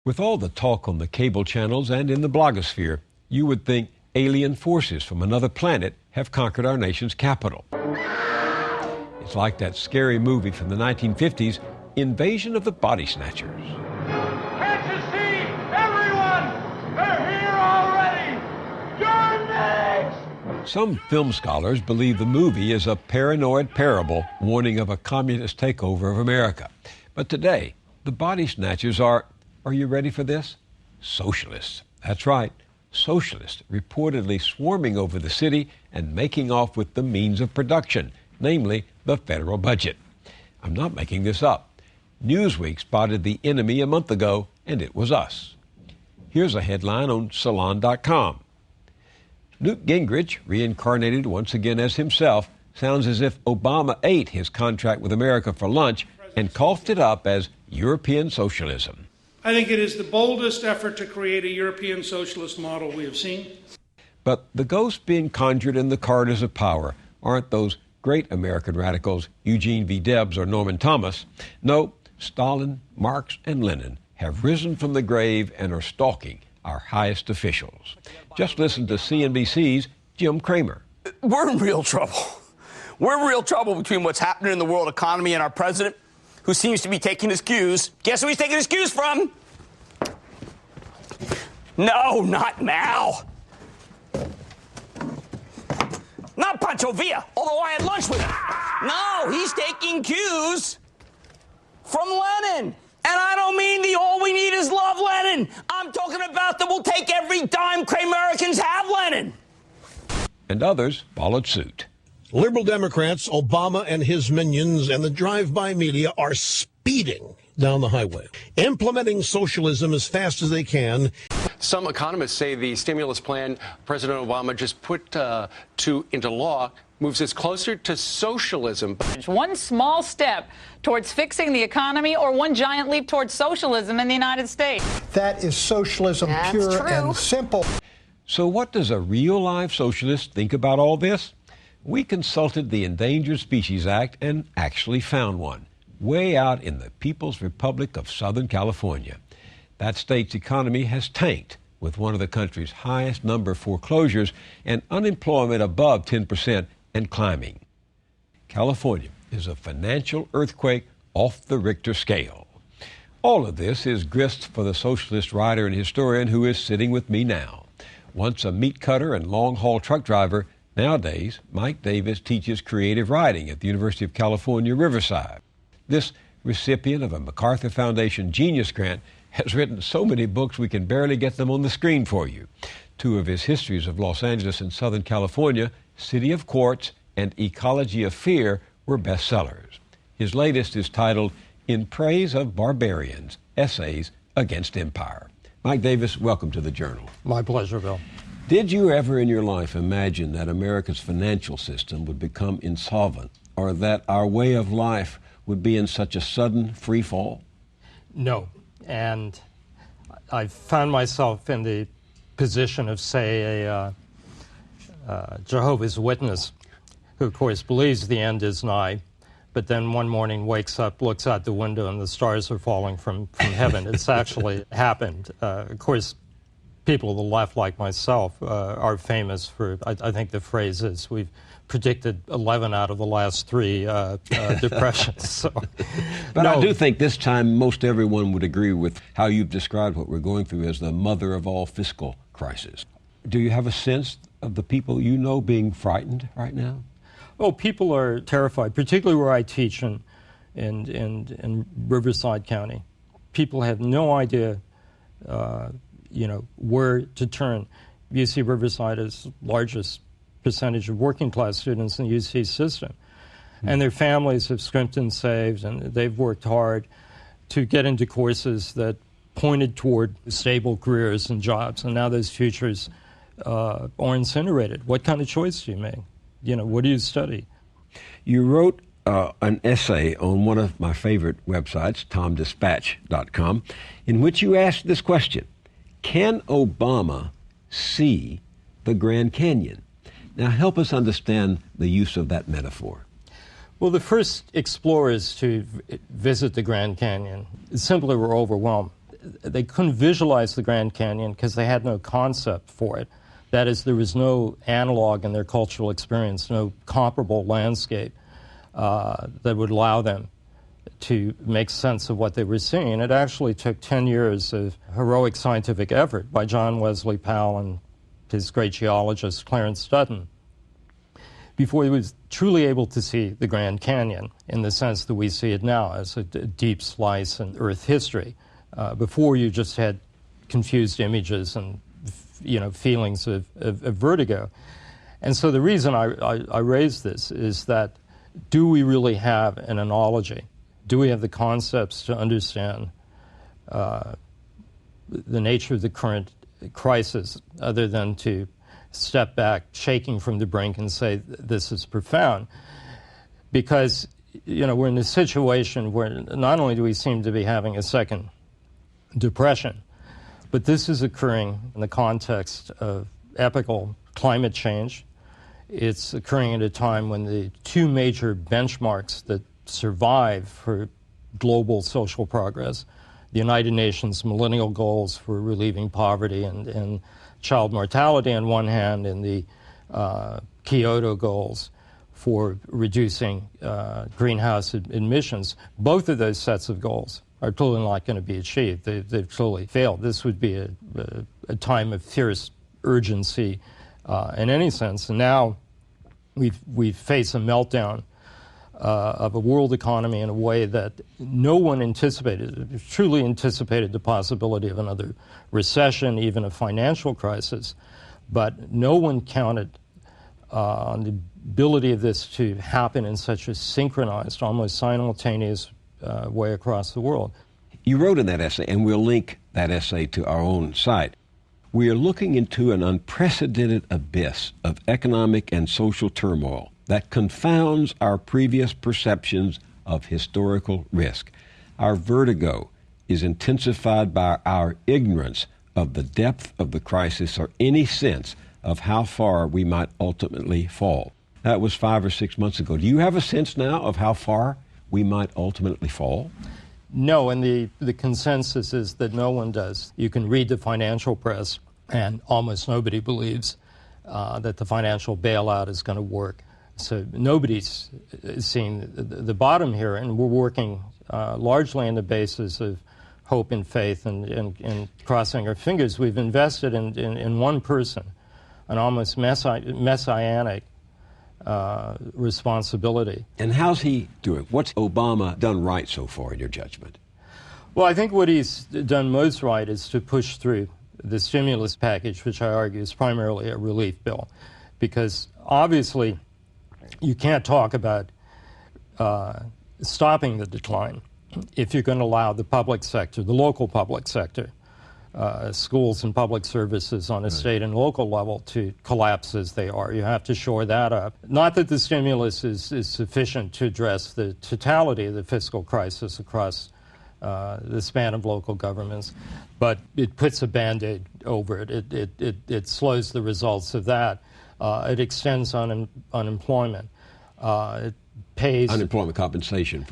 With all the talk on the cable channels and in the blogosphere, you would think alien forces from another planet have conquered our nation's capital. It's like that scary movie from the 1950s, Invasion of the Body Snatchers. Can't you see? Everyone! They're here already! You're next! Some film scholars believe the movie is a paranoid parable warning of a communist takeover of America. But today, the body snatchers are you ready for this? Socialists. That's right. Socialists reportedly swarming over the city and making off with the means of production, namely the federal budget. I'm not making this up. Newsweek spotted the enemy a month ago, and it was us. Here's a headline on Salon.com. Newt Gingrich, reincarnated once again as himself, sounds as if Obama ate his contract with America for lunch and coughed it up as European socialism. I think it is the boldest effort to create a European socialist model we have seen. But the ghosts being conjured in the corridors of power aren't those great American radicals, Eugene V. Debs or Norman Thomas. No, Stalin, Marx, and Lenin have risen from the grave and are stalking our highest officials. Just listen to CNBC's Jim Cramer. We're in real trouble. We're in real trouble between what's happening in the world economy and our president, who seems to be taking his cues. Guess who he's taking his cues from? No, not Mao. Not Pancho Villa, although I had lunch with him. No, he's taking cues from Lenin. And I don't mean the all we need is love Lenin. I'm talking about that we'll take every dime Kramerians have Lenin. And others followed suit. Liberal Democrats, Obama and his minions, and the drive-by media are speeding down the highway, implementing socialism as fast as they can. Some economists say the stimulus plan President Obama just put into law moves us closer to socialism. One small step towards fixing the economy or one giant leap towards socialism in the United States. That is socialism. That's pure true. And simple. So what does a real-life socialist think about all this? We consulted the Endangered Species Act and actually found one, way out in the People's Republic of Southern California. That state's economy has tanked, with one of the country's highest number of foreclosures and unemployment above 10% and climbing. California is a financial earthquake off the Richter scale. All of this is grist for the socialist writer and historian who is sitting with me now. Once a meat cutter and long-haul truck driver, nowadays Mike Davis teaches creative writing at the University of California, Riverside. This recipient of a MacArthur Foundation Genius Grant has written so many books we can barely get them on the screen for you. Two of his histories of Los Angeles and Southern California, City of Quartz and Ecology of Fear, were bestsellers. His latest is titled In Praise of Barbarians, Essays Against Empire. Mike Davis, welcome to the Journal. My pleasure, Bill. Did you ever in your life imagine that America's financial system would become insolvent, or that our way of life would be in such a sudden free fall? No. And I found myself in the position of, say, a Jehovah's Witness, who, of course, believes the end is nigh, but then one morning wakes up, looks out the window, and the stars are falling from heaven. It's actually happened. Of course, people of the left, like myself, are famous for, I think the phrase is, we've predicted 11 out of the last 3 depressions. So, but no. I do think this time most everyone would agree with how you've described what we're going through as the mother of all fiscal crises. Do you have a sense of the people you know being frightened right now? Oh, people are terrified, particularly where I teach in Riverside County. People have no idea, where to turn. UC Riverside is the largest percentage of working class students in the UC system. And their families have scrimped and saved, and they've worked hard to get into courses that pointed toward stable careers and jobs. And now those futures are incinerated. What kind of choice do you make? What do you study? You wrote an essay on one of my favorite websites, TomDispatch.com, in which you asked this question: can Obama see the Grand Canyon? Now, help us understand the use of that metaphor. Well, the first explorers to visit the Grand Canyon simply were overwhelmed. they couldn't visualize the Grand Canyon because they had no concept for it. That is, there was no analog in their cultural experience, no comparable landscape that would allow them to make sense of what they were seeing. It actually took 10 years of heroic scientific effort by John Wesley Powell and his great geologist Clarence Dutton before he was truly able to see the Grand Canyon in the sense that we see it now as a deep slice in Earth history. Before, you just had confused images and feelings of vertigo. And so the reason I raise this is that, do we really have an analogy? Do we have the concepts to understand the nature of the current crisis other than to step back, shaking from the brink and say, this is profound? Because, we're in a situation where not only do we seem to be having a second depression, but this is occurring in the context of epical climate change. It's occurring at a time when the two major benchmarks that survive for global social progress, the United Nations Millennial Goals for relieving poverty and child mortality on one hand, and the Kyoto Goals for reducing greenhouse emissions, both of those sets of goals are totally not going to be achieved. They've totally failed. This would be a time of fierce urgency in any sense. And now we face a meltdown of a world economy in a way that no one anticipated. Truly anticipated the possibility of another recession, even a financial crisis. But no one counted on the ability of this to happen in such a synchronized, almost simultaneous way across the world. You wrote in that essay, and we'll link that essay to our own site, we are looking into an unprecedented abyss of economic and social turmoil that confounds our previous perceptions of historical risk. Our vertigo is intensified by our ignorance of the depth of the crisis or any sense of how far we might ultimately fall. That was 5 or 6 months ago. Do you have a sense now of how far we might ultimately fall? No, and the consensus is that no one does. You can read the financial press, and almost nobody believes that the financial bailout is going to work. So nobody's seen the bottom here, and we're working largely on the basis of hope and faith and crossing our fingers. We've invested in one person, an almost messianic responsibility. And how's he doing? What's Obama done right so far, in your judgment? Well, I think what he's done most right is to push through the stimulus package, which I argue is primarily a relief bill, because obviously you can't talk about stopping the decline if you're going to allow the public sector, the local public sector, schools and public services on a state and local level to collapse as they are. You have to shore that up. Not that the stimulus is sufficient to address the totality of the fiscal crisis across the span of local governments, but it puts a Band-Aid over it. It slows the results of that. It extends unemployment. It pays unemployment compensation.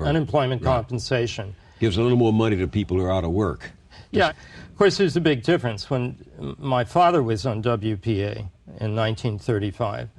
Compensation. Gives a little more money to people who are out of work. Yeah. Of course, there's a big difference. When my father was on WPA in 1935,